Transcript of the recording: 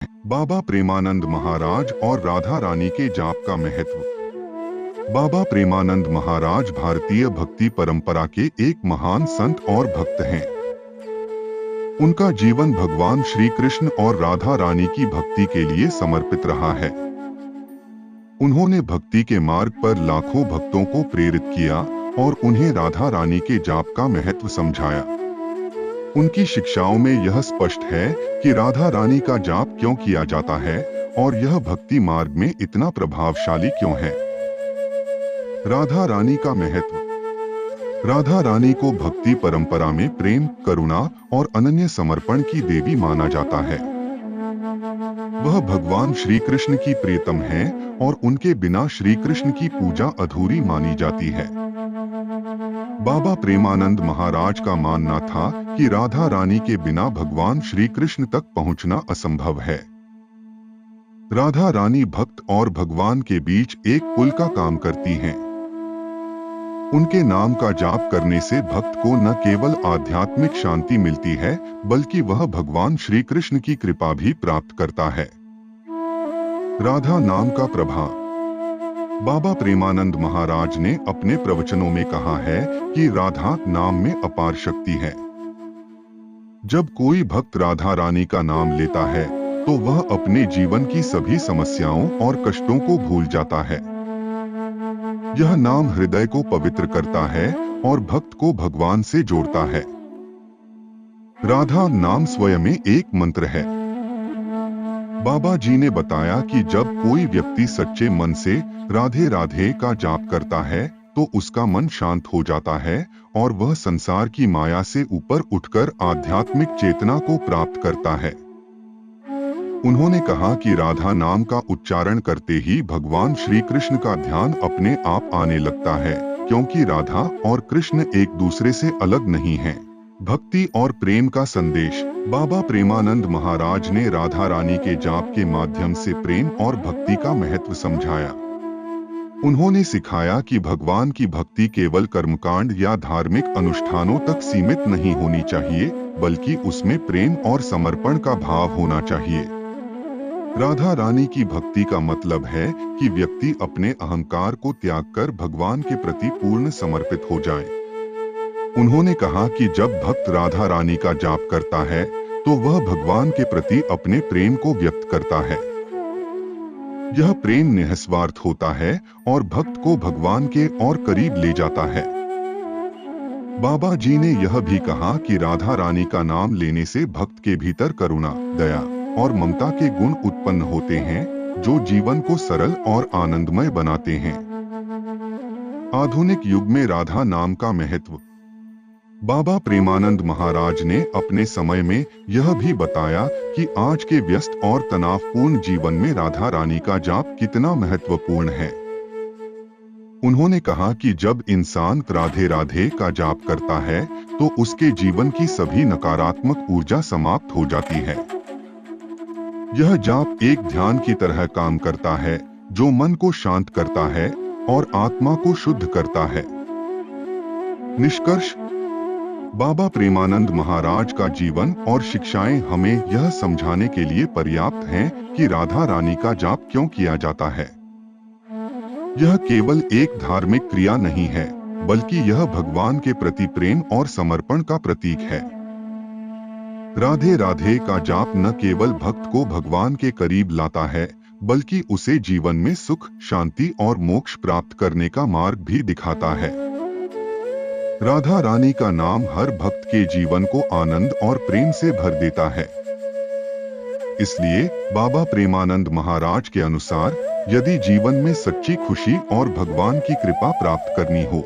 बाबा प्रेमानंद महाराज और राधा रानी के जाप का महत्व। बाबा प्रेमानंद महाराज भारतीय भक्ति परंपरा के एक महान संत और भक्त हैं। उनका जीवन भगवान श्री कृष्ण और राधा रानी की भक्ति के लिए समर्पित रहा है। उन्होंने भक्ति के मार्ग पर लाखों भक्तों को प्रेरित किया और उन्हें राधा रानी के जाप का महत्व समझाया। उनकी शिक्षाओं में यह स्पष्ट है कि राधा रानी का जाप क्यों किया जाता है और यह भक्ति मार्ग में इतना प्रभावशाली क्यों है। राधा रानी का महत्व। राधा रानी को भक्ति परंपरा में प्रेम, करुणा और अनन्य समर्पण की देवी माना जाता है। वह भगवान श्री कृष्ण की प्रियतम हैं और उनके बिना श्री कृष्ण की पूजा अधूरी मानी जाती है। बाबा प्रेमानंद महाराज का मानना था कि राधा रानी के बिना भगवान श्री कृष्ण तक पहुंचना असंभव है। राधा रानी भक्त और भगवान के बीच एक पुल का काम करती हैं। उनके नाम का जाप करने से भक्त को न केवल आध्यात्मिक शांति मिलती है, बल्कि वह भगवान श्री कृष्ण की कृपा भी प्राप्त करता है। राधा नाम का प्रभाव। बाबा प्रेमानंद महाराज ने अपने प्रवचनों में कहा है कि राधा नाम में अपार शक्ति है। जब कोई भक्त राधा रानी का नाम लेता है तो वह अपने जीवन की सभी समस्याओं और कष्टों को भूल जाता है। यह नाम हृदय को पवित्र करता है और भक्त को भगवान से जोड़ता है। राधा नाम स्वयं में एक मंत्र है। बाबा जी ने बताया कि जब कोई व्यक्ति सच्चे मन से राधे राधे का जाप करता है तो उसका मन शांत हो जाता है और वह संसार की माया से ऊपर उठकर आध्यात्मिक चेतना को प्राप्त करता है। उन्होंने कहा कि राधा नाम का उच्चारण करते ही भगवान श्री कृष्ण का ध्यान अपने आप आने लगता है, क्योंकि राधा और कृष्ण एक दूसरे से अलग नहीं हैं। भक्ति और प्रेम का संदेश। बाबा प्रेमानंद महाराज ने राधा रानी के जाप के माध्यम से प्रेम और भक्ति का महत्व समझाया। उन्होंने सिखाया कि भगवान की भक्ति केवल कर्मकांड या धार्मिक अनुष्ठानों तक सीमित नहीं होनी चाहिए, बल्कि उसमें प्रेम और समर्पण का भाव होना चाहिए। राधा रानी की भक्ति का मतलब है कि व्यक्ति अपने अहंकार को त्याग कर भगवान के प्रति पूर्ण समर्पित हो जाए। उन्होंने कहा कि जब भक्त राधा रानी का जाप करता है तो वह भगवान के प्रति अपने प्रेम को व्यक्त करता है। यह प्रेम निस्वार्थ होता है और भक्त को भगवान के और करीब ले जाता है। बाबा जी ने यह भी कहा कि राधा रानी का नाम लेने से भक्त के भीतर करुणा, दया और ममता के गुण उत्पन्न होते हैं, जो जीवन को सरल और आनंदमय बनाते हैं। आधुनिक युग में राधा नाम का महत्व। बाबा प्रेमानंद महाराज ने अपने समय में यह भी बताया कि आज के व्यस्त और तनावपूर्ण जीवन में राधा रानी का जाप कितना महत्वपूर्ण है। उन्होंने कहा कि जब इंसान राधे राधे का जाप करता है तो उसके जीवन की सभी नकारात्मक ऊर्जा समाप्त हो जाती है। यह जाप एक ध्यान की तरह काम करता है, जो मन को शांत करता है और आत्मा को शुद्ध करता है। निष्कर्ष। बाबा प्रेमानंद महाराज का जीवन और शिक्षाएं हमें यह समझाने के लिए पर्याप्त हैं कि राधा रानी का जाप क्यों किया जाता है। यह केवल एक धार्मिक क्रिया नहीं है, बल्कि यह भगवान के प्रति प्रेम और समर्पण का प्रतीक है। राधे राधे का जाप न केवल भक्त को भगवान के करीब लाता है, बल्कि उसे जीवन में सुख, शांति और मोक्ष प्राप्त करने का मार्ग भी दिखाता है। राधा रानी का नाम हर भक्त के जीवन को आनंद और प्रेम से भर देता है। इसलिए बाबा प्रेमानंद महाराज के अनुसार, यदि जीवन में सच्ची खुशी और भगवान की कृपा प्राप्त करनी हो